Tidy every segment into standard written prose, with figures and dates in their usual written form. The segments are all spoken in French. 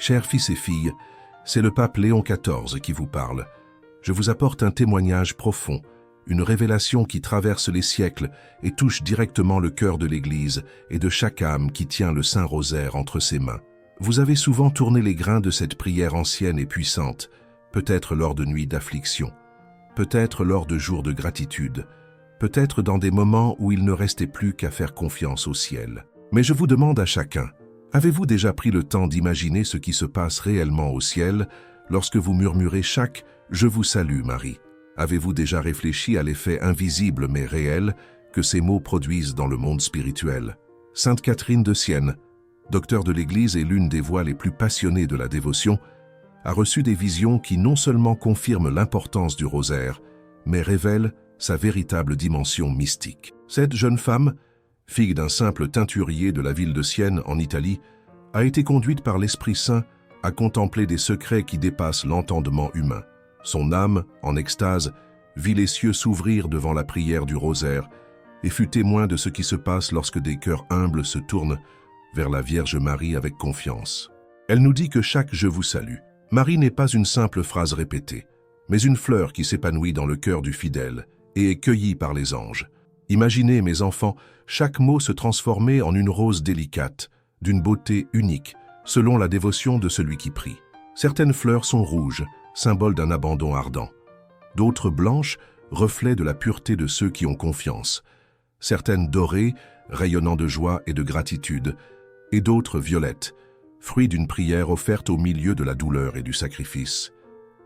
Chers fils et filles, c'est le pape Léon XIV qui vous parle. Je vous apporte un témoignage profond, une révélation qui traverse les siècles et touche directement le cœur de l'Église et de chaque âme qui tient le Saint Rosaire entre ses mains. Vous avez souvent tourné les grains de cette prière ancienne et puissante, peut-être lors de nuits d'affliction, peut-être lors de jours de gratitude, peut-être dans des moments où il ne restait plus qu'à faire confiance au ciel. Mais je vous demande à chacun, avez-vous déjà pris le temps d'imaginer ce qui se passe réellement au ciel lorsque vous murmurez chaque « Je vous salue Marie » ? Avez-vous déjà réfléchi à l'effet invisible mais réel que ces mots produisent dans le monde spirituel ? Sainte Catherine de Sienne, docteur de l'Église et l'une des voix les plus passionnées de la dévotion, a reçu des visions qui non seulement confirment l'importance du rosaire, mais révèlent sa véritable dimension mystique. Cette jeune femme, fille d'un simple teinturier de la ville de Sienne en Italie, a été conduite par l'Esprit Saint à contempler des secrets qui dépassent l'entendement humain. Son âme, en extase, vit les cieux s'ouvrir devant la prière du rosaire et fut témoin de ce qui se passe lorsque des cœurs humbles se tournent vers la Vierge Marie avec confiance. Elle nous dit que chaque « Je vous salue » Marie n'est pas une simple phrase répétée, mais une fleur qui s'épanouit dans le cœur du fidèle et est cueillie par les anges. Imaginez, mes enfants, chaque mot se transformer en une rose délicate, d'une beauté unique, selon la dévotion de celui qui prie. Certaines fleurs sont rouges, symbole d'un abandon ardent. D'autres blanches, reflet de la pureté de ceux qui ont confiance. Certaines dorées, rayonnant de joie et de gratitude, et d'autres violettes, fruit d'une prière offerte au milieu de la douleur et du sacrifice.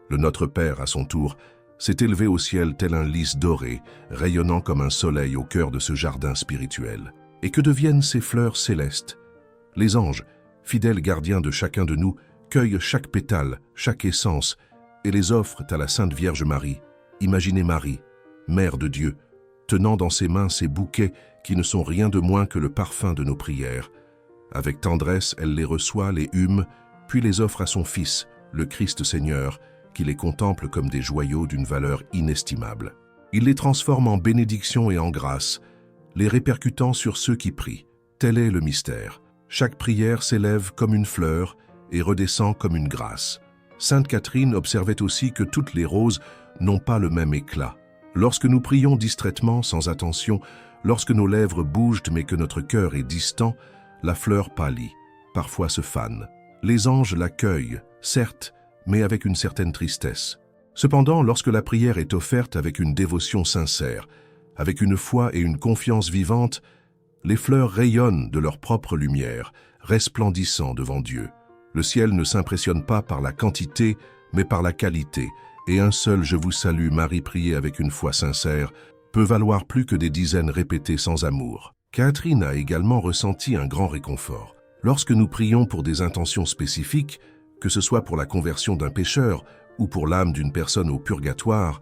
Le Notre Père, à son tour, s'est élevé au ciel tel un lys doré, rayonnant comme un soleil au cœur de ce jardin spirituel. Et que deviennent ces fleurs célestes? Les anges, fidèles gardiens de chacun de nous, cueillent chaque pétale, chaque essence, et les offrent à la Sainte Vierge Marie. Imaginez Marie, Mère de Dieu, tenant dans ses mains ces bouquets qui ne sont rien de moins que le parfum de nos prières. Avec tendresse, elle les reçoit, les hume, puis les offre à son Fils, le Christ Seigneur, qui les contemple comme des joyaux d'une valeur inestimable. Il les transforme en bénédiction et en grâce, les répercutant sur ceux qui prient. Tel est le mystère. Chaque prière s'élève comme une fleur et redescend comme une grâce. Sainte Catherine observait aussi que toutes les roses n'ont pas le même éclat. Lorsque nous prions distraitement, sans attention, lorsque nos lèvres bougent mais que notre cœur est distant, la fleur pâlit, parfois se fane. Les anges l'accueillent, certes, mais avec une certaine tristesse. Cependant, lorsque la prière est offerte avec une dévotion sincère, avec une foi et une confiance vivante, les fleurs rayonnent de leur propre lumière, resplendissant devant Dieu. Le ciel ne s'impressionne pas par la quantité, mais par la qualité, et un seul « Je vous salue, Marie » prié avec une foi sincère peut valoir plus que des dizaines répétées sans amour. Catherine a également ressenti un grand réconfort. Lorsque nous prions pour des intentions spécifiques, que ce soit pour la conversion d'un pécheur ou pour l'âme d'une personne au purgatoire,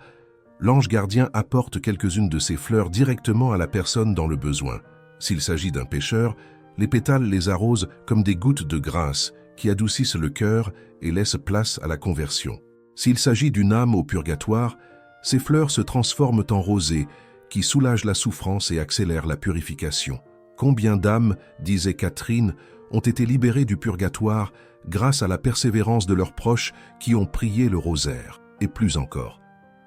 l'ange gardien apporte quelques-unes de ces fleurs directement à la personne dans le besoin. S'il s'agit d'un pécheur, les pétales les arrosent comme des gouttes de grâce qui adoucissent le cœur et laissent place à la conversion. S'il s'agit d'une âme au purgatoire, ces fleurs se transforment en rosée qui soulagent la souffrance et accélèrent la purification. Combien d'âmes, disait Catherine, ont été libérées du purgatoire grâce à la persévérance de leurs proches qui ont prié le rosaire. Et plus encore,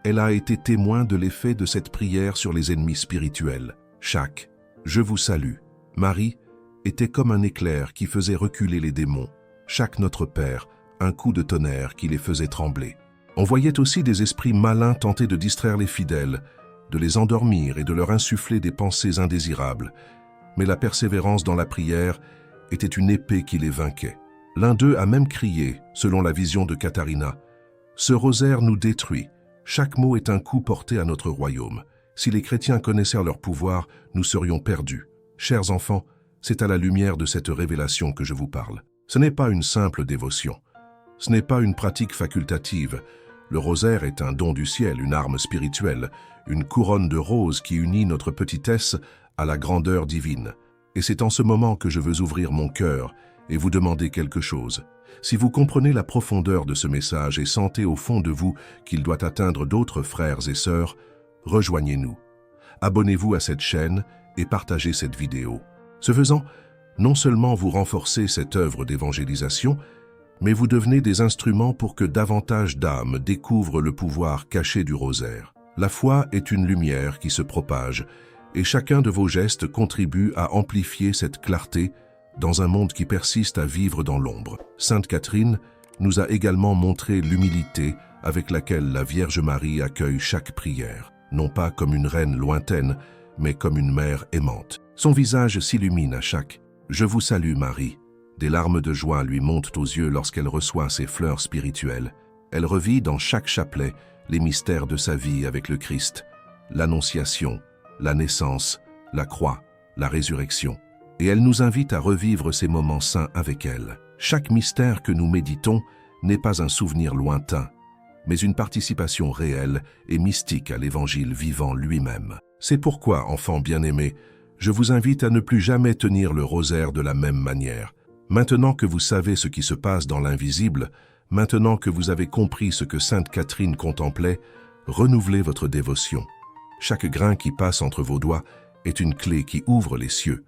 elle a été témoin de l'effet de cette prière sur les ennemis spirituels. Chaque « Je vous salue » Marie était comme un éclair qui faisait reculer les démons. Chaque Notre Père, un coup de tonnerre qui les faisait trembler. On voyait aussi des esprits malins tenter de distraire les fidèles, de les endormir et de leur insuffler des pensées indésirables. Mais la persévérance dans la prière était une épée qui les vainquait. L'un d'eux a même crié, selon la vision de Katharina, « Ce rosaire nous détruit. Chaque mot est un coup porté à notre royaume. Si les chrétiens connaissaient leur pouvoir, nous serions perdus. » Chers enfants, c'est à la lumière de cette révélation que je vous parle. Ce n'est pas une simple dévotion. Ce n'est pas une pratique facultative. Le rosaire est un don du ciel, une arme spirituelle, une couronne de roses qui unit notre petitesse à la grandeur divine. Et c'est en ce moment que je veux ouvrir mon cœur et vous demander quelque chose. Si vous comprenez la profondeur de ce message et sentez au fond de vous qu'il doit atteindre d'autres frères et sœurs, rejoignez-nous. Abonnez-vous à cette chaîne et partagez cette vidéo. Ce faisant, non seulement vous renforcez cette œuvre d'évangélisation, mais vous devenez des instruments pour que davantage d'âmes découvrent le pouvoir caché du rosaire. La foi est une lumière qui se propage, et chacun de vos gestes contribue à amplifier cette clarté dans un monde qui persiste à vivre dans l'ombre. Sainte Catherine nous a également montré l'humilité avec laquelle la Vierge Marie accueille chaque prière, non pas comme une reine lointaine, mais comme une mère aimante. Son visage s'illumine à chaque « Je vous salue Marie ». Des larmes de joie lui montent aux yeux lorsqu'elle reçoit ses fleurs spirituelles. Elle revit dans chaque chapelet les mystères de sa vie avec le Christ, l'Annonciation, la naissance, la croix, la résurrection. Et elle nous invite à revivre ces moments saints avec elle. Chaque mystère que nous méditons n'est pas un souvenir lointain, mais une participation réelle et mystique à l'Évangile vivant lui-même. C'est pourquoi, enfants bien-aimés, je vous invite à ne plus jamais tenir le rosaire de la même manière. Maintenant que vous savez ce qui se passe dans l'invisible, maintenant que vous avez compris ce que Sainte Catherine contemplait, renouvelez votre dévotion. Chaque grain qui passe entre vos doigts est une clé qui ouvre les cieux,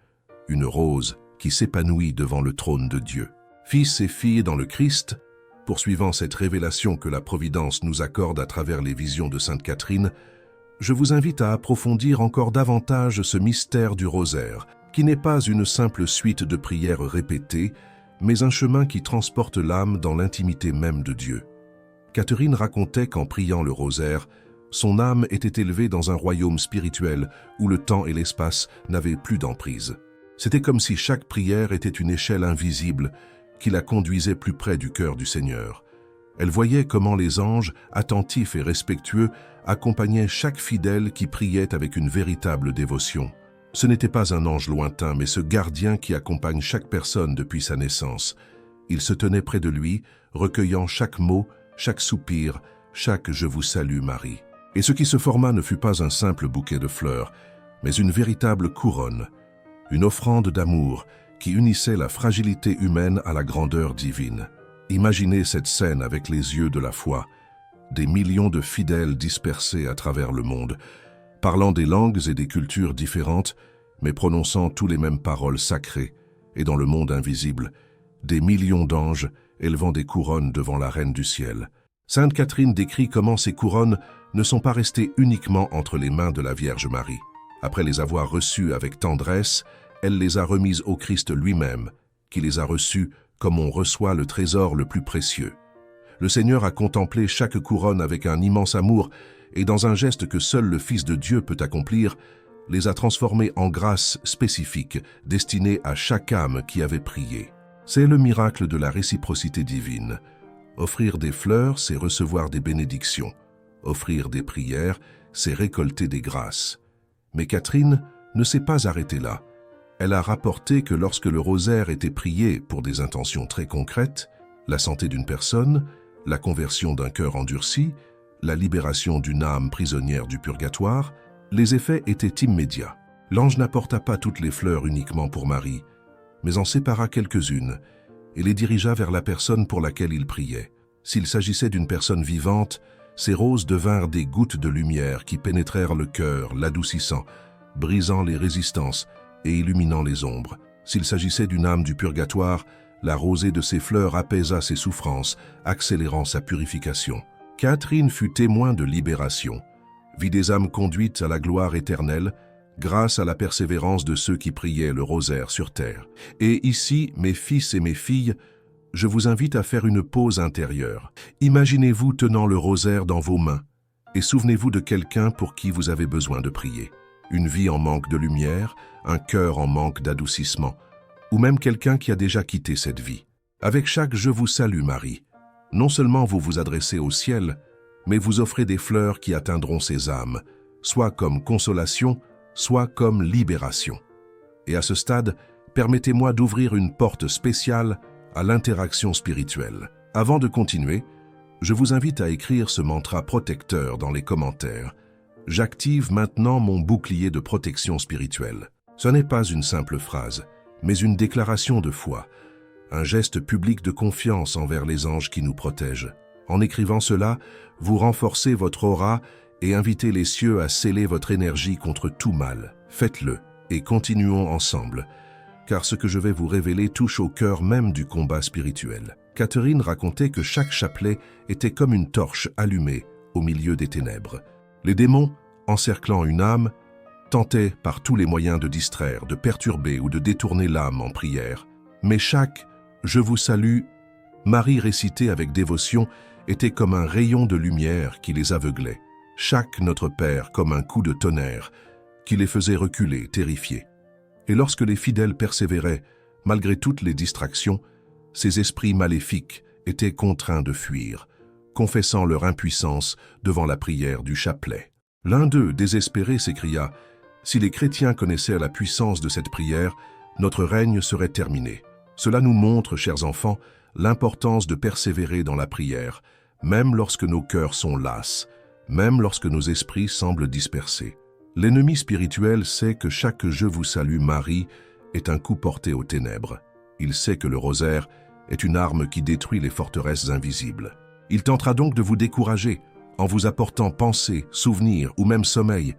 une rose qui s'épanouit devant le trône de Dieu. Fils et filles dans le Christ, poursuivant cette révélation que la Providence nous accorde à travers les visions de Sainte Catherine, je vous invite à approfondir encore davantage ce mystère du rosaire, qui n'est pas une simple suite de prières répétées, mais un chemin qui transporte l'âme dans l'intimité même de Dieu. Catherine racontait qu'en priant le rosaire, son âme était élevée dans un royaume spirituel où le temps et l'espace n'avaient plus d'emprise. C'était comme si chaque prière était une échelle invisible qui la conduisait plus près du cœur du Seigneur. Elle voyait comment les anges, attentifs et respectueux, accompagnaient chaque fidèle qui priait avec une véritable dévotion. Ce n'était pas un ange lointain, mais ce gardien qui accompagne chaque personne depuis sa naissance. Il se tenait près de lui, recueillant chaque mot, chaque soupir, chaque « Je vous salue Marie ». Et ce qui se forma ne fut pas un simple bouquet de fleurs, mais une véritable couronne, une offrande d'amour qui unissait la fragilité humaine à la grandeur divine. Imaginez cette scène avec les yeux de la foi, des millions de fidèles dispersés à travers le monde, parlant des langues et des cultures différentes, mais prononçant tous les mêmes paroles sacrées, et dans le monde invisible, des millions d'anges élevant des couronnes devant la Reine du Ciel. Sainte Catherine décrit comment ces couronnes ne sont pas restées uniquement entre les mains de la Vierge Marie. Après les avoir reçues avec tendresse, elle les a remises au Christ lui-même, qui les a reçues comme on reçoit le trésor le plus précieux. Le Seigneur a contemplé chaque couronne avec un immense amour, et dans un geste que seul le Fils de Dieu peut accomplir, les a transformés en grâces spécifiques destinées à chaque âme qui avait prié. C'est le miracle de la réciprocité divine. Offrir des fleurs, c'est recevoir des bénédictions. Offrir des prières, c'est récolter des grâces. Mais Catherine ne s'est pas arrêtée là. Elle a rapporté que lorsque le rosaire était prié pour des intentions très concrètes, la santé d'une personne, la conversion d'un cœur endurci, la libération d'une âme prisonnière du purgatoire, les effets étaient immédiats. L'ange n'apporta pas toutes les fleurs uniquement pour Marie, mais en sépara quelques-unes et les dirigea vers la personne pour laquelle il priait. S'il s'agissait d'une personne vivante, ces roses devinrent des gouttes de lumière qui pénétrèrent le cœur, l'adoucissant, brisant les résistances et illuminant les ombres. S'il s'agissait d'une âme du purgatoire, la rosée de ses fleurs apaisa ses souffrances, accélérant sa purification. Catherine fut témoin de libération, vit des âmes conduites à la gloire éternelle, grâce à la persévérance de ceux qui priaient le rosaire sur terre. Et ici, mes fils et mes filles, je vous invite à faire une pause intérieure. Imaginez-vous tenant le rosaire dans vos mains et souvenez-vous de quelqu'un pour qui vous avez besoin de prier. Une vie en manque de lumière, un cœur en manque d'adoucissement, ou même quelqu'un qui a déjà quitté cette vie. Avec chaque « Je vous salue Marie », non seulement vous vous adressez au ciel, mais vous offrez des fleurs qui atteindront ces âmes, soit comme consolation, soit comme libération. Et à ce stade, permettez-moi d'ouvrir une porte spéciale à l'interaction spirituelle. Avant de continuer, je vous invite à écrire ce mantra protecteur dans les commentaires. J'active maintenant mon bouclier de protection spirituelle. Ce n'est pas une simple phrase, mais une déclaration de foi, un geste public de confiance envers les anges qui nous protègent. En écrivant cela, vous renforcez votre aura et invitez les cieux à sceller votre énergie contre tout mal. Faites-le et continuons ensemble. car ce que je vais vous révéler touche au cœur même du combat spirituel. Catherine racontait que chaque chapelet était comme une torche allumée au milieu des ténèbres. Les démons, encerclant une âme, tentaient par tous les moyens de distraire, de perturber ou de détourner l'âme en prière. Mais chaque « Je vous salue » Marie récité avec dévotion était comme un rayon de lumière qui les aveuglait. Chaque Notre Père comme un coup de tonnerre qui les faisait reculer, terrifiés. Et lorsque les fidèles persévéraient, malgré toutes les distractions, ces esprits maléfiques étaient contraints de fuir, confessant leur impuissance devant la prière du chapelet. L'un d'eux, désespéré, s'écria « Si les chrétiens connaissaient la puissance de cette prière, notre règne serait terminé. » Cela nous montre, chers enfants, l'importance de persévérer dans la prière, même lorsque nos cœurs sont lasses, même lorsque nos esprits semblent dispersés. L'ennemi spirituel sait que chaque « Je vous salue Marie » est un coup porté aux ténèbres. Il sait que le rosaire est une arme qui détruit les forteresses invisibles. Il tentera donc de vous décourager en vous apportant pensées, souvenirs ou même sommeil.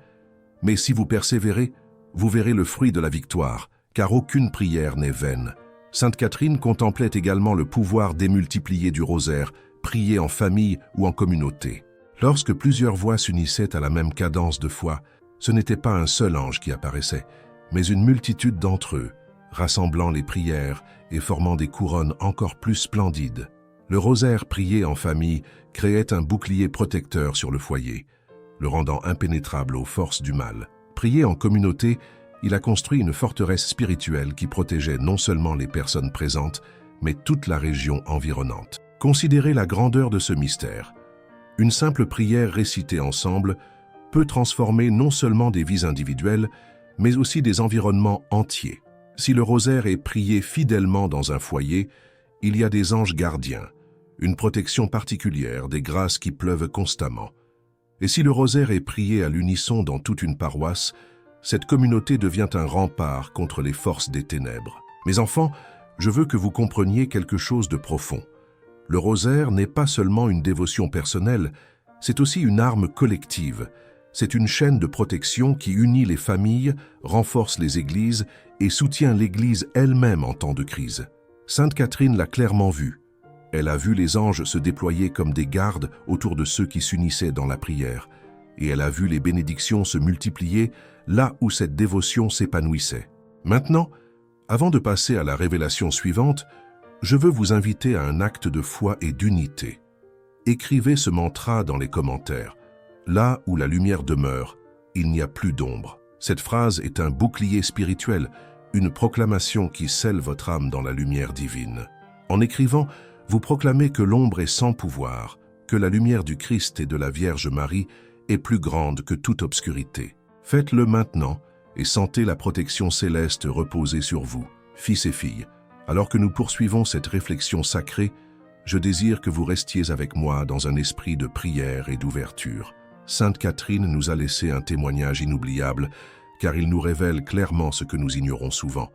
Mais si vous persévérez, vous verrez le fruit de la victoire, car aucune prière n'est vaine. Sainte Catherine contemplait également le pouvoir démultiplié du rosaire, prié en famille ou en communauté. Lorsque plusieurs voix s'unissaient à la même cadence de foi, ce n'était pas un seul ange qui apparaissait, mais une multitude d'entre eux, rassemblant les prières et formant des couronnes encore plus splendides. Le rosaire prié en famille créait un bouclier protecteur sur le foyer, le rendant impénétrable aux forces du mal. Prié en communauté, il a construit une forteresse spirituelle qui protégeait non seulement les personnes présentes, mais toute la région environnante. Considérez la grandeur de ce mystère. Une simple prière récitée ensemble peut transformer non seulement des vies individuelles, mais aussi des environnements entiers. Si le rosaire est prié fidèlement dans un foyer, il y a des anges gardiens, une protection particulière, des grâces qui pleuvent constamment. Et si le rosaire est prié à l'unisson dans toute une paroisse, cette communauté devient un rempart contre les forces des ténèbres. Mes enfants, je veux que vous compreniez quelque chose de profond. Le rosaire n'est pas seulement une dévotion personnelle, c'est aussi une arme collective. C'est une chaîne de protection qui unit les familles, renforce les églises et soutient l'Église elle-même en temps de crise. Sainte Catherine l'a clairement vu. Elle a vu les anges se déployer comme des gardes autour de ceux qui s'unissaient dans la prière, et elle a vu les bénédictions se multiplier là où cette dévotion s'épanouissait. Maintenant, avant de passer à la révélation suivante, je veux vous inviter à un acte de foi et d'unité. Écrivez ce mantra dans les commentaires. Là où la lumière demeure, il n'y a plus d'ombre. Cette phrase est un bouclier spirituel, une proclamation qui scelle votre âme dans la lumière divine. En écrivant, vous proclamez que l'ombre est sans pouvoir, que la lumière du Christ et de la Vierge Marie est plus grande que toute obscurité. Faites-le maintenant et sentez la protection céleste reposer sur vous, fils et filles. Alors que nous poursuivons cette réflexion sacrée, je désire que vous restiez avec moi dans un esprit de prière et d'ouverture. Sainte Catherine nous a laissé un témoignage inoubliable, car il nous révèle clairement ce que nous ignorons souvent.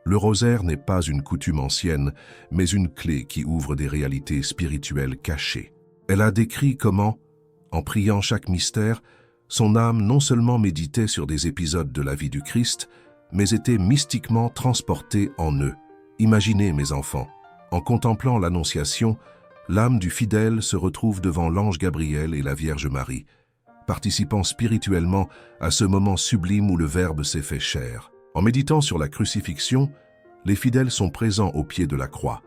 Le rosaire n'est pas une coutume ancienne, mais une clé qui ouvre des réalités spirituelles cachées. Elle a décrit comment, en priant chaque mystère, son âme non seulement méditait sur des épisodes de la vie du Christ, mais était mystiquement transportée en eux. Imaginez, mes enfants, en contemplant l'Annonciation, l'âme du fidèle se retrouve devant l'ange Gabriel et la Vierge Marie, participant spirituellement à ce moment sublime où le Verbe s'est fait chair. En méditant sur la crucifixion, les fidèles sont présents au pied de la croix,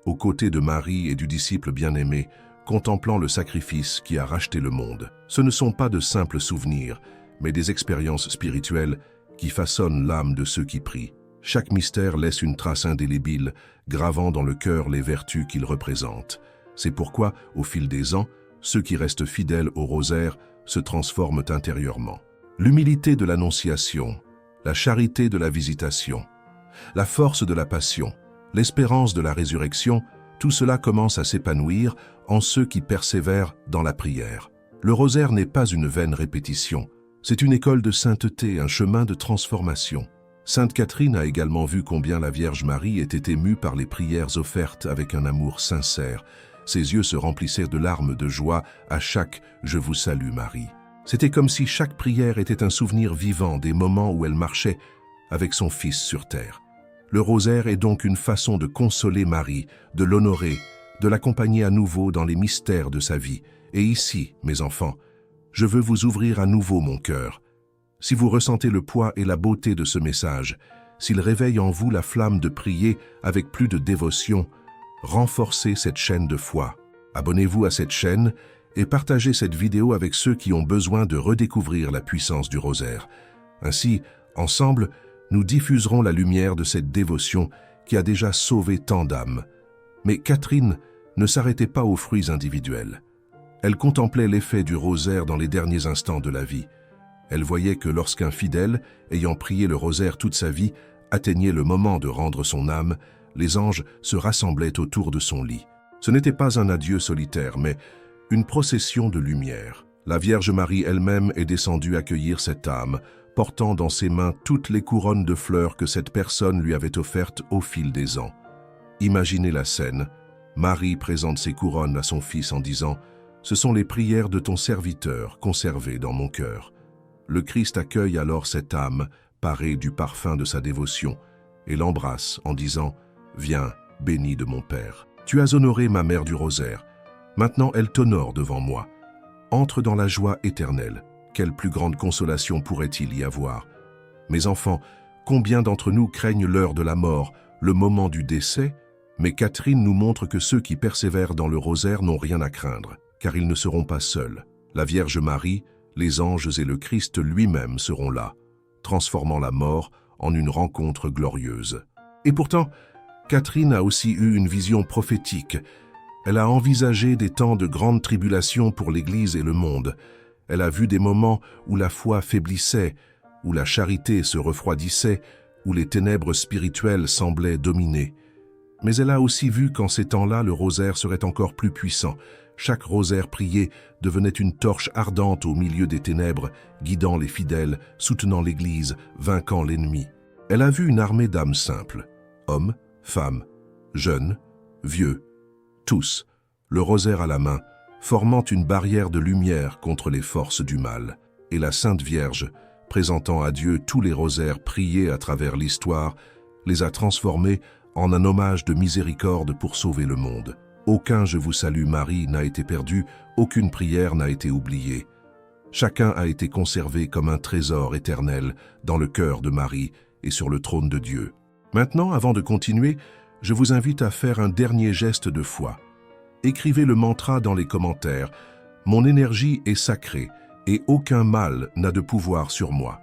aux côtés de Marie et du disciple bien-aimé, contemplant le sacrifice qui a racheté le monde. Ce ne sont pas de simples souvenirs, mais des expériences spirituelles qui façonnent l'âme de ceux qui prient. Chaque mystère laisse une trace indélébile, gravant dans le cœur les vertus qu'il représente. C'est pourquoi, au fil des ans, ceux qui restent fidèles au rosaire se transforment intérieurement. L'humilité de l'Annonciation, la charité de la Visitation, la force de la Passion, l'espérance de la résurrection, tout cela commence à s'épanouir en ceux qui persévèrent dans la prière. Le rosaire n'est pas une vaine répétition, c'est une école de sainteté, un chemin de transformation. Sainte Catherine a également vu combien la Vierge Marie était émue par les prières offertes avec un amour sincère. Ses yeux se remplissaient de larmes de joie à chaque « Je vous salue Marie ». C'était comme si chaque prière était un souvenir vivant des moments où elle marchait avec son Fils sur terre. Le rosaire est donc une façon de consoler Marie, de l'honorer, de l'accompagner à nouveau dans les mystères de sa vie. Et ici, mes enfants, je veux vous ouvrir à nouveau mon cœur. Si vous ressentez le poids et la beauté de ce message, s'il réveille en vous la flamme de prier avec plus de dévotion, renforcez cette chaîne de foi. Abonnez-vous à cette chaîne et partagez cette vidéo avec ceux qui ont besoin de redécouvrir la puissance du rosaire. Ainsi, ensemble, nous diffuserons la lumière de cette dévotion qui a déjà sauvé tant d'âmes. Mais Catherine ne s'arrêtait pas aux fruits individuels. Elle contemplait l'effet du rosaire dans les derniers instants de la vie. Elle voyait que lorsqu'un fidèle, ayant prié le rosaire toute sa vie, atteignait le moment de rendre son âme, les anges se rassemblaient autour de son lit. Ce n'était pas un adieu solitaire, mais une procession de lumière. La Vierge Marie elle-même est descendue accueillir cette âme, portant dans ses mains toutes les couronnes de fleurs que cette personne lui avait offertes au fil des ans. Imaginez la scène. Marie présente ses couronnes à son fils en disant « Ce sont les prières de ton serviteur conservées dans mon cœur ». Le Christ accueille alors cette âme, parée du parfum de sa dévotion, et l'embrasse en disant « Viens, béni de mon Père. Tu as honoré ma mère du rosaire. Maintenant elle t'honore devant moi. Entre dans la joie éternelle. Quelle plus grande consolation pourrait-il y avoir? Mes enfants, combien d'entre nous craignent l'heure de la mort, le moment du décès? Mais Catherine nous montre que ceux qui persévèrent dans le rosaire n'ont rien à craindre, car ils ne seront pas seuls. La Vierge Marie, les anges et le Christ lui-même seront là, transformant la mort en une rencontre glorieuse. Et pourtant, Catherine a aussi eu une vision prophétique. Elle a envisagé des temps de grande tribulation pour l'Église et le monde. Elle a vu des moments où la foi faiblissait, où la charité se refroidissait, où les ténèbres spirituelles semblaient dominer. Mais elle a aussi vu qu'en ces temps-là, le rosaire serait encore plus puissant. Chaque rosaire prié devenait une torche ardente au milieu des ténèbres, guidant les fidèles, soutenant l'Église, vainquant l'ennemi. Elle a vu une armée d'âmes simples, hommes, femmes, jeunes, vieux, tous, le rosaire à la main, formant une barrière de lumière contre les forces du mal. Et la Sainte Vierge, présentant à Dieu tous les rosaires priés à travers l'histoire, les a transformés en un hommage de miséricorde pour sauver le monde. Aucun « Je vous salue Marie » n'a été perdu, aucune prière n'a été oubliée. Chacun a été conservé comme un trésor éternel dans le cœur de Marie et sur le trône de Dieu. Maintenant, avant de continuer, je vous invite à faire un dernier geste de foi. Écrivez le mantra dans les commentaires. Mon énergie est sacrée et aucun mal n'a de pouvoir sur moi.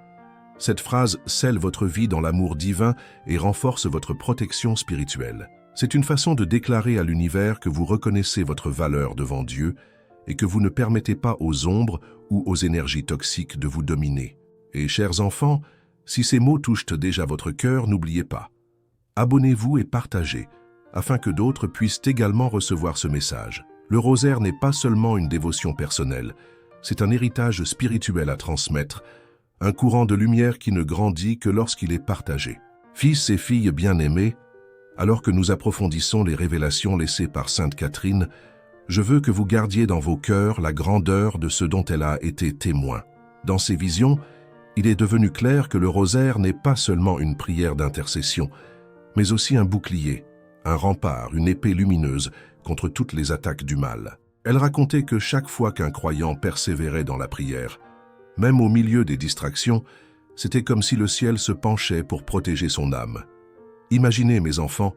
Cette phrase scelle votre vie dans l'amour divin et renforce votre protection spirituelle. C'est une façon de déclarer à l'univers que vous reconnaissez votre valeur devant Dieu et que vous ne permettez pas aux ombres ou aux énergies toxiques de vous dominer. Et chers enfants, si ces mots touchent déjà votre cœur, n'oubliez pas. Abonnez-vous et partagez, afin que d'autres puissent également recevoir ce message. Le rosaire n'est pas seulement une dévotion personnelle, c'est un héritage spirituel à transmettre, un courant de lumière qui ne grandit que lorsqu'il est partagé. Fils et filles bien-aimés, alors que nous approfondissons les révélations laissées par Sainte Catherine, je veux que vous gardiez dans vos cœurs la grandeur de ce dont elle a été témoin. Dans ses visions, il est devenu clair que le rosaire n'est pas seulement une prière d'intercession, mais aussi un bouclier, un rempart, une épée lumineuse contre toutes les attaques du mal. Elle racontait que chaque fois qu'un croyant persévérait dans la prière, même au milieu des distractions, c'était comme si le ciel se penchait pour protéger son âme. Imaginez, mes enfants,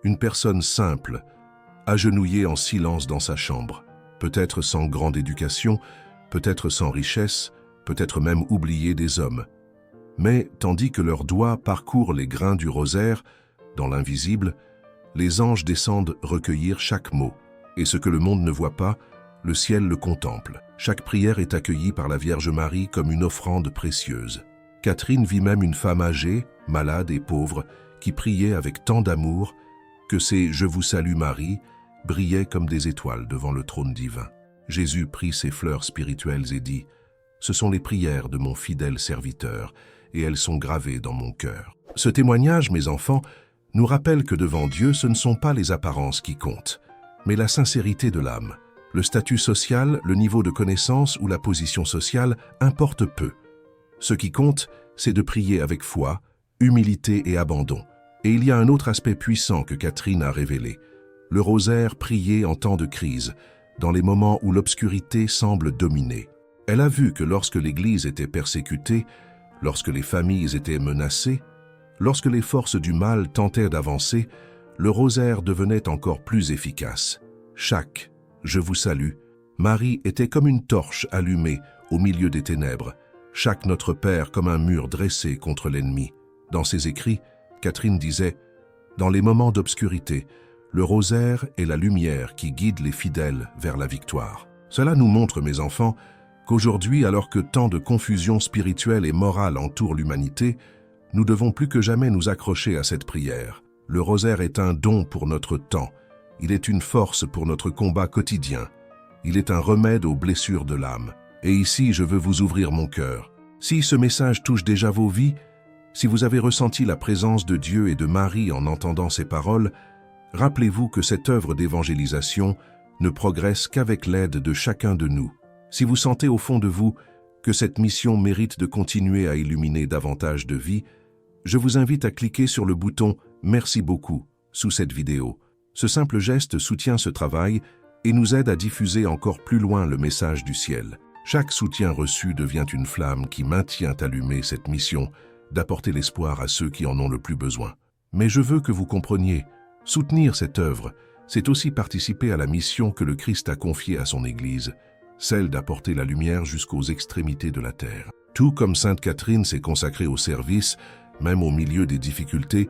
une personne simple, agenouillée en silence dans sa chambre, peut-être sans grande éducation, peut-être sans richesse, peut-être même oubliée des hommes. Mais, tandis que leurs doigts parcourent les grains du rosaire, dans l'invisible, les anges descendent recueillir chaque mot. Et ce que le monde ne voit pas, le ciel le contemple. Chaque prière est accueillie par la Vierge Marie comme une offrande précieuse. Catherine vit même une femme âgée, malade et pauvre, qui priait avec tant d'amour que ses « Je vous salue Marie » brillaient comme des étoiles devant le trône divin. Jésus prit ses fleurs spirituelles et dit « Ce sont les prières de mon fidèle serviteur, et elles sont gravées dans mon cœur. » Ce témoignage, mes enfants, nous rappelle que devant Dieu, ce ne sont pas les apparences qui comptent, mais la sincérité de l'âme. Le statut social, le niveau de connaissance ou la position sociale importent peu. Ce qui compte, c'est de prier avec foi, humilité et abandon, Et il y a un autre aspect puissant que Catherine a révélé. Le rosaire prié en temps de crise, dans les moments où l'obscurité semble dominer. Elle a vu que lorsque l'Église était persécutée, lorsque les familles étaient menacées, lorsque les forces du mal tentaient d'avancer, le rosaire devenait encore plus efficace. Chaque « Je vous salue » Marie était comme une torche allumée au milieu des ténèbres, chaque Notre Père comme un mur dressé contre l'ennemi. Dans ses écrits, Catherine disait « Dans les moments d'obscurité, le rosaire est la lumière qui guide les fidèles vers la victoire. » Cela nous montre, mes enfants, qu'aujourd'hui, alors que tant de confusion spirituelle et morale entoure l'humanité, nous devons plus que jamais nous accrocher à cette prière. Le rosaire est un don pour notre temps. Il est une force pour notre combat quotidien. Il est un remède aux blessures de l'âme. Et ici, je veux vous ouvrir mon cœur. Si ce message touche déjà vos vies, si vous avez ressenti la présence de Dieu et de Marie en entendant ces paroles, rappelez-vous que cette œuvre d'évangélisation ne progresse qu'avec l'aide de chacun de nous. Si vous sentez au fond de vous que cette mission mérite de continuer à illuminer davantage de vies, je vous invite à cliquer sur le bouton « Merci beaucoup » sous cette vidéo. Ce simple geste soutient ce travail et nous aide à diffuser encore plus loin le message du ciel. Chaque soutien reçu devient une flamme qui maintient allumée cette mission d'apporter l'espoir à ceux qui en ont le plus besoin. Mais je veux que vous compreniez, soutenir cette œuvre, c'est aussi participer à la mission que le Christ a confiée à son Église, celle d'apporter la lumière jusqu'aux extrémités de la terre. Tout comme Sainte Catherine s'est consacrée au service, même au milieu des difficultés,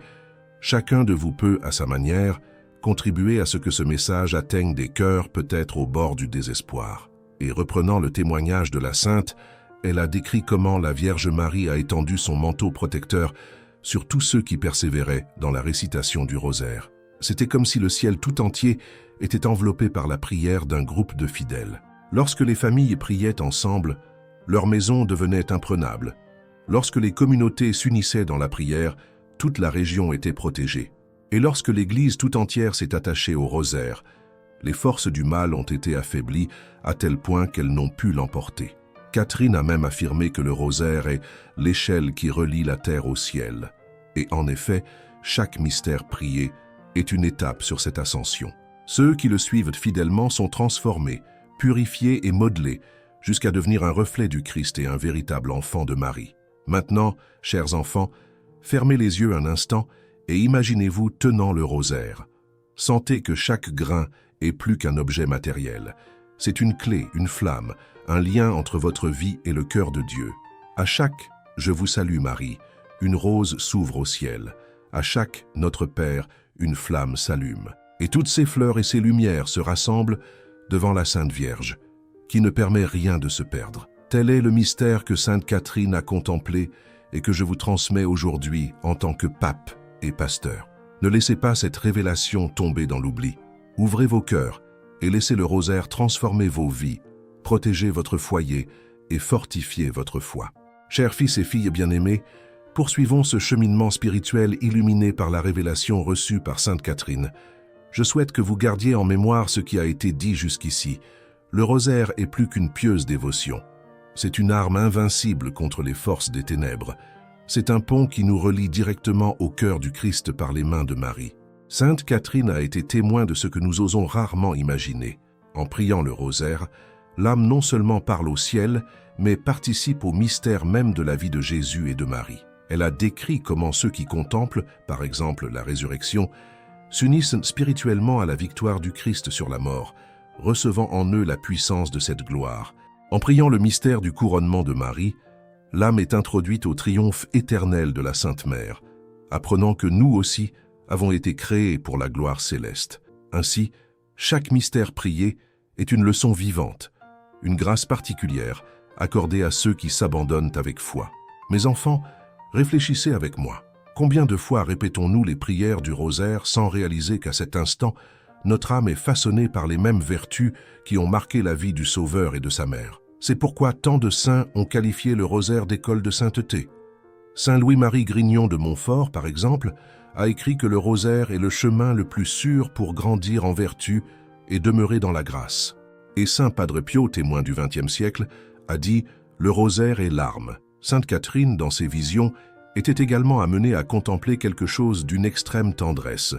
chacun de vous peut, à sa manière, contribuer à ce que ce message atteigne des cœurs peut-être au bord du désespoir. Et reprenant le témoignage de la Sainte, elle a décrit comment la Vierge Marie a étendu son manteau protecteur sur tous ceux qui persévéraient dans la récitation du rosaire. C'était comme si le ciel tout entier était enveloppé par la prière d'un groupe de fidèles. Lorsque les familles priaient ensemble, leur maison devenait imprenable. Lorsque les communautés s'unissaient dans la prière, toute la région était protégée. Et lorsque l'Église tout entière s'est attachée au rosaire, les forces du mal ont été affaiblies à tel point qu'elles n'ont pu l'emporter. Catherine a même affirmé que le rosaire est l'échelle qui relie la terre au ciel. Et en effet, chaque mystère prié est une étape sur cette ascension. Ceux qui le suivent fidèlement sont transformés, purifiés et modelés, jusqu'à devenir un reflet du Christ et un véritable enfant de Marie. Maintenant, chers enfants, fermez les yeux un instant et imaginez-vous tenant le rosaire. Sentez que chaque grain est plus qu'un objet matériel. C'est une clé, une flamme, un lien entre votre vie et le cœur de Dieu. À chaque « Je vous salue Marie », une rose s'ouvre au ciel. À chaque « Notre Père », une flamme s'allume. Et toutes ces fleurs et ces lumières se rassemblent devant la Sainte Vierge, qui ne permet rien de se perdre. Tel est le mystère que Sainte Catherine a contemplé et que je vous transmets aujourd'hui en tant que pape et pasteur. Ne laissez pas cette révélation tomber dans l'oubli. Ouvrez vos cœurs et laissez le rosaire transformer vos vies, protéger votre foyer et fortifier votre foi. Chers fils et filles bien-aimés, poursuivons ce cheminement spirituel illuminé par la révélation reçue par Sainte Catherine. Je souhaite que vous gardiez en mémoire ce qui a été dit jusqu'ici. Le rosaire est plus qu'une pieuse dévotion. C'est une arme invincible contre les forces des ténèbres. C'est un pont qui nous relie directement au cœur du Christ par les mains de Marie. Sainte Catherine a été témoin de ce que nous osons rarement imaginer. En priant le rosaire, l'âme non seulement parle au ciel, mais participe au mystère même de la vie de Jésus et de Marie. Elle a décrit comment ceux qui contemplent, par exemple la résurrection, s'unissent spirituellement à la victoire du Christ sur la mort, recevant en eux la puissance de cette gloire. En priant le mystère du couronnement de Marie, l'âme est introduite au triomphe éternel de la Sainte Mère, apprenant que nous aussi avons été créés pour la gloire céleste. Ainsi, chaque mystère prié est une leçon vivante, une grâce particulière accordée à ceux qui s'abandonnent avec foi. Mes enfants, réfléchissez avec moi. Combien de fois répétons-nous les prières du rosaire sans réaliser qu'à cet instant, notre âme est façonnée par les mêmes vertus qui ont marqué la vie du Sauveur et de sa mère? C'est pourquoi tant de saints ont qualifié le rosaire d'école de sainteté. Saint Louis-Marie Grignon de Montfort, par exemple, a écrit que le rosaire est le chemin le plus sûr pour grandir en vertu et demeurer dans la grâce. Et Saint Padre Pio, témoin du XXe siècle, a dit « Le rosaire est l'arme ». Sainte Catherine, dans ses visions, était également amenée à contempler quelque chose d'une extrême tendresse.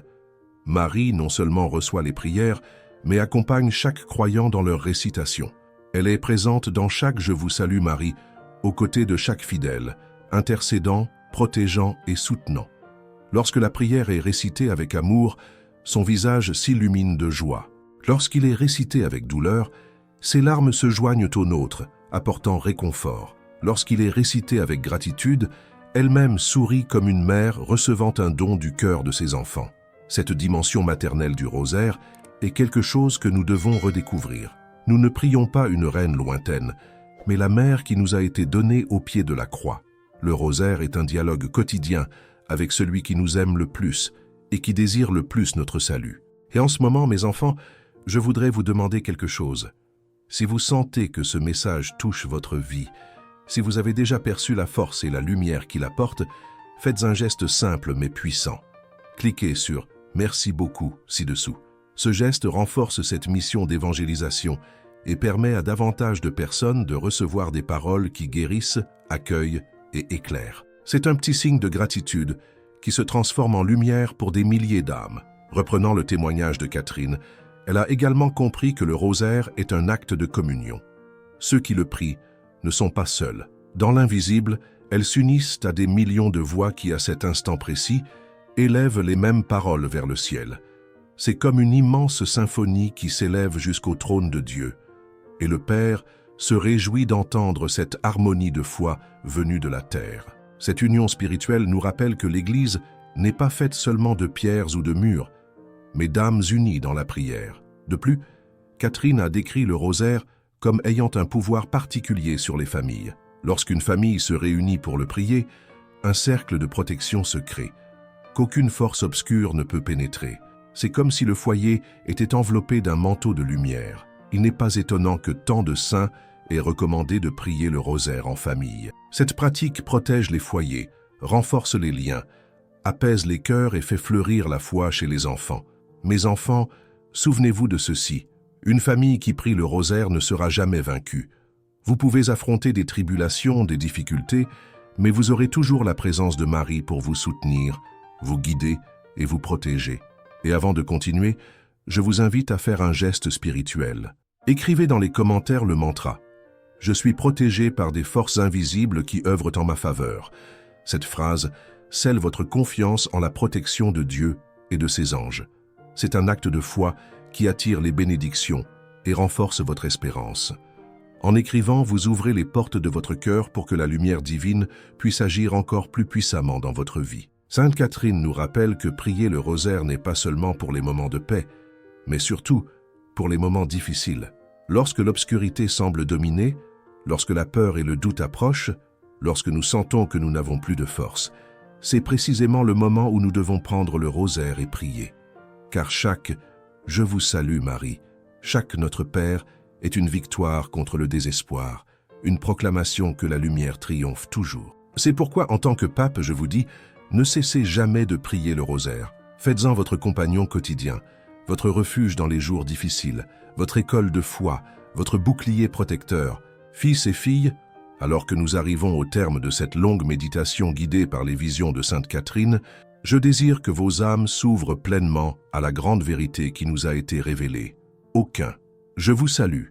Marie non seulement reçoit les prières, mais accompagne chaque croyant dans leur récitation. Elle est présente dans chaque « Je vous salue Marie », aux côtés de chaque fidèle, intercédant, protégeant et soutenant. Lorsque la prière est récitée avec amour, son visage s'illumine de joie. Lorsqu'il est récité avec douleur, ses larmes se joignent aux nôtres, apportant réconfort. Lorsqu'il est récité avec gratitude, elle-même sourit comme une mère recevant un don du cœur de ses enfants. Cette dimension maternelle du rosaire est quelque chose que nous devons redécouvrir. Nous ne prions pas une reine lointaine, mais la mère qui nous a été donnée au pied de la croix. Le rosaire est un dialogue quotidien avec celui qui nous aime le plus et qui désire le plus notre salut. Et en ce moment, mes enfants, je voudrais vous demander quelque chose. Si vous sentez que ce message touche votre vie, si vous avez déjà perçu la force et la lumière qu'il apporte, faites un geste simple mais puissant. Cliquez sur « Merci beaucoup » ci-dessous. Ce geste renforce cette mission d'évangélisation et permet à davantage de personnes de recevoir des paroles qui guérissent, accueillent et éclairent. C'est un petit signe de gratitude qui se transforme en lumière pour des milliers d'âmes. Reprenant le témoignage de Catherine, elle a également compris que le rosaire est un acte de communion. Ceux qui le prient ne sont pas seuls. Dans l'invisible, elles s'unissent à des millions de voix qui, à cet instant précis, élèvent les mêmes paroles vers le ciel. C'est comme une immense symphonie qui s'élève jusqu'au trône de Dieu. Et le Père se réjouit d'entendre cette harmonie de foi venue de la terre. Cette union spirituelle nous rappelle que l'Église n'est pas faite seulement de pierres ou de murs, mais d'âmes unies dans la prière. De plus, Catherine a décrit le rosaire comme ayant un pouvoir particulier sur les familles. Lorsqu'une famille se réunit pour le prier, un cercle de protection se crée, qu'aucune force obscure ne peut pénétrer. C'est comme si le foyer était enveloppé d'un manteau de lumière. Il n'est pas étonnant que tant de saints aient recommandé de prier le rosaire en famille. Cette pratique protège les foyers, renforce les liens, apaise les cœurs et fait fleurir la foi chez les enfants. Mes enfants, souvenez-vous de ceci. Une famille qui prie le rosaire ne sera jamais vaincue. Vous pouvez affronter des tribulations, des difficultés, mais vous aurez toujours la présence de Marie pour vous soutenir, vous guider et vous protéger. Et avant de continuer, je vous invite à faire un geste spirituel. Écrivez dans les commentaires le mantra « Je suis protégé par des forces invisibles qui œuvrent en ma faveur ». Cette phrase scelle votre confiance en la protection de Dieu et de ses anges. C'est un acte de foi qui attire les bénédictions et renforce votre espérance. En écrivant, vous ouvrez les portes de votre cœur pour que la lumière divine puisse agir encore plus puissamment dans votre vie. Sainte Catherine nous rappelle que prier le rosaire n'est pas seulement pour les moments de paix, mais surtout pour les moments difficiles. Lorsque l'obscurité semble dominer, lorsque la peur et le doute approchent, lorsque nous sentons que nous n'avons plus de force, c'est précisément le moment où nous devons prendre le rosaire et prier. Car chaque « Je vous salue Marie », chaque Notre Père est une victoire contre le désespoir, une proclamation que la lumière triomphe toujours. C'est pourquoi, en tant que pape, je vous dis, ne cessez jamais de prier le rosaire. Faites-en votre compagnon quotidien, votre refuge dans les jours difficiles, votre école de foi, votre bouclier protecteur. Fils et filles, alors que nous arrivons au terme de cette longue méditation guidée par les visions de Sainte Catherine, je désire que vos âmes s'ouvrent pleinement à la grande vérité qui nous a été révélée. Aucun, je vous salue,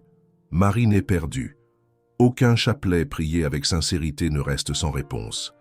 Marie n'est perdue. Aucun chapelet prié avec sincérité ne reste sans réponse.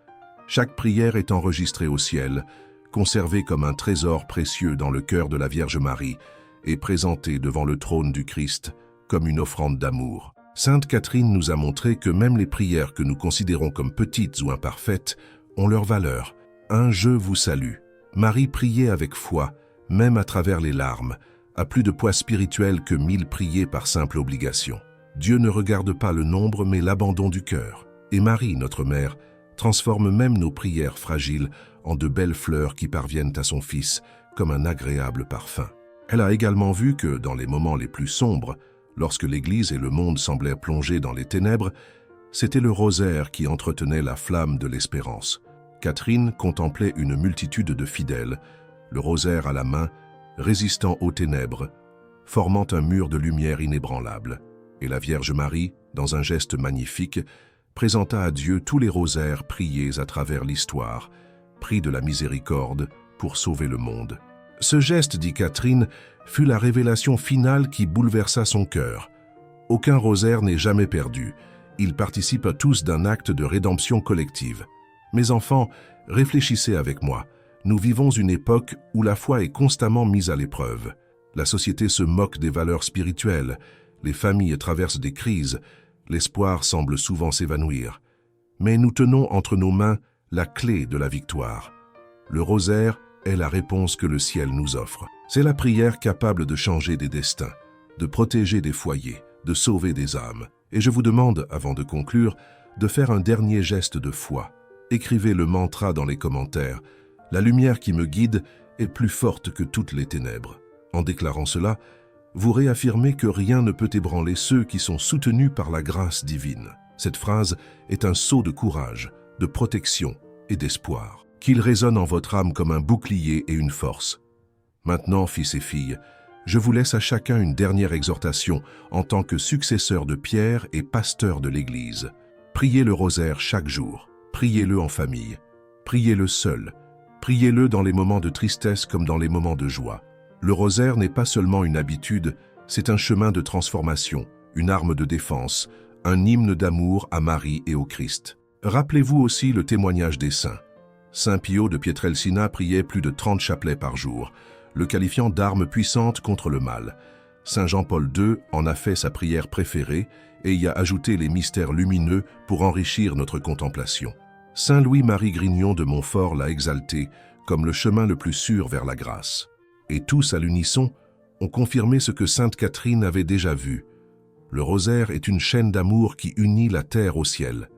Chaque prière est enregistrée au ciel, conservée comme un trésor précieux dans le cœur de la Vierge Marie et présentée devant le trône du Christ comme une offrande d'amour. Sainte Catherine nous a montré que même les prières que nous considérons comme petites ou imparfaites ont leur valeur. Un « Je vous salue ». Marie priait avec foi, même à travers les larmes, a plus de poids spirituel que 1000 priées par simple obligation. Dieu ne regarde pas le nombre mais l'abandon du cœur. Et Marie, notre mère, transforme même nos prières fragiles en de belles fleurs qui parviennent à son Fils comme un agréable parfum. Elle a également vu que, dans les moments les plus sombres, lorsque l'Église et le monde semblaient plongés dans les ténèbres, c'était le rosaire qui entretenait la flamme de l'espérance. Catherine contemplait une multitude de fidèles, le rosaire à la main, résistant aux ténèbres, formant un mur de lumière inébranlable. Et la Vierge Marie, dans un geste magnifique, présenta à Dieu tous les rosaires priés à travers l'histoire, pris de la miséricorde pour sauver le monde. Ce geste, dit Catherine, fut la révélation finale qui bouleversa son cœur. Aucun rosaire n'est jamais perdu. Ils participent à tous d'un acte de rédemption collective. Mes enfants, réfléchissez avec moi. Nous vivons une époque où la foi est constamment mise à l'épreuve. La société se moque des valeurs spirituelles, les familles traversent des crises, l'espoir semble souvent s'évanouir. Mais nous tenons entre nos mains la clé de la victoire. Le rosaire est la réponse que le ciel nous offre. C'est la prière capable de changer des destins, de protéger des foyers, de sauver des âmes. Et je vous demande, avant de conclure, de faire un dernier geste de foi. Écrivez le mantra dans les commentaires. La lumière qui me guide est plus forte que toutes les ténèbres. En déclarant cela, vous réaffirmez que rien ne peut ébranler ceux qui sont soutenus par la grâce divine. Cette phrase est un sceau de courage, de protection et d'espoir. Qu'il résonne en votre âme comme un bouclier et une force. Maintenant, fils et filles, je vous laisse à chacun une dernière exhortation en tant que successeur de Pierre et pasteur de l'Église. Priez le rosaire chaque jour, priez-le en famille, priez-le seul, priez-le dans les moments de tristesse comme dans les moments de joie. Le rosaire n'est pas seulement une habitude, c'est un chemin de transformation, une arme de défense, un hymne d'amour à Marie et au Christ. Rappelez-vous aussi le témoignage des saints. Saint Pio de Pietrelcina priait plus de 30 chapelets par jour, le qualifiant d'arme puissante contre le mal. Saint Jean-Paul II en a fait sa prière préférée et y a ajouté les mystères lumineux pour enrichir notre contemplation. Saint Louis-Marie Grignon de Montfort l'a exalté comme le chemin le plus sûr vers la grâce. Et tous, à l'unisson, ont confirmé ce que Sainte Catherine avait déjà vu. Le rosaire est une chaîne d'amour qui unit la terre au ciel.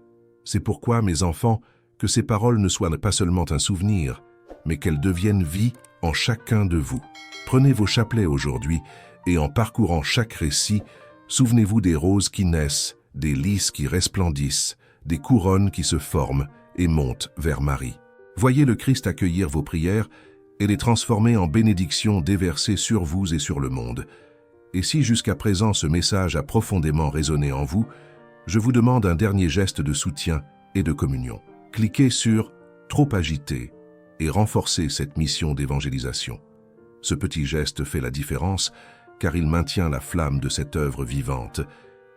C'est pourquoi, mes enfants, que ces paroles ne soient pas seulement un souvenir, mais qu'elles deviennent vie en chacun de vous. Prenez vos chapelets aujourd'hui et en parcourant chaque récit, souvenez-vous des roses qui naissent, des lys qui resplendissent, des couronnes qui se forment et montent vers Marie. Voyez le Christ accueillir vos prières et les transformer en bénédictions déversées sur vous et sur le monde. Et si jusqu'à présent ce message a profondément résonné en vous, je vous demande un dernier geste de soutien et de communion. Cliquez sur « Trop agité » et renforcez cette mission d'évangélisation. Ce petit geste fait la différence car il maintient la flamme de cette œuvre vivante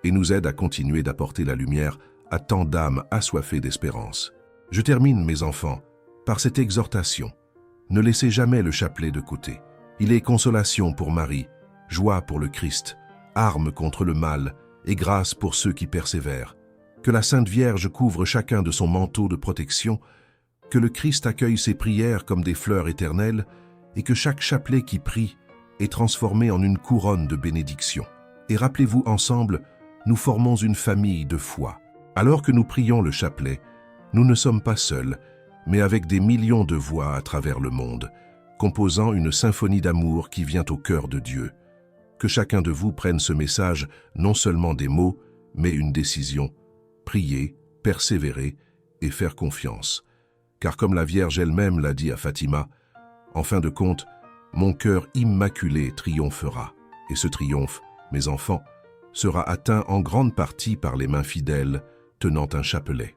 et nous aide à continuer d'apporter la lumière à tant d'âmes assoiffées d'espérance. Je termine, mes enfants, par cette exhortation. Ne laissez jamais le chapelet de côté. Il est consolation pour Marie, joie pour le Christ, arme contre le mal et grâce pour ceux qui persévèrent. Que la Sainte Vierge couvre chacun de son manteau de protection, que le Christ accueille ses prières comme des fleurs éternelles et que chaque chapelet qui prie est transformé en une couronne de bénédiction. Et rappelez-vous ensemble, nous formons une famille de foi. Alors que nous prions le chapelet, nous ne sommes pas seuls, mais avec des millions de voix à travers le monde, composant une symphonie d'amour qui vient au cœur de Dieu. Que chacun de vous prenne ce message non seulement des mots, mais une décision. Prier, persévérer et faire confiance. Car comme la Vierge elle-même l'a dit à Fatima, en fin de compte, mon cœur immaculé triomphera. Et ce triomphe, mes enfants, sera atteint en grande partie par les mains fidèles tenant un chapelet.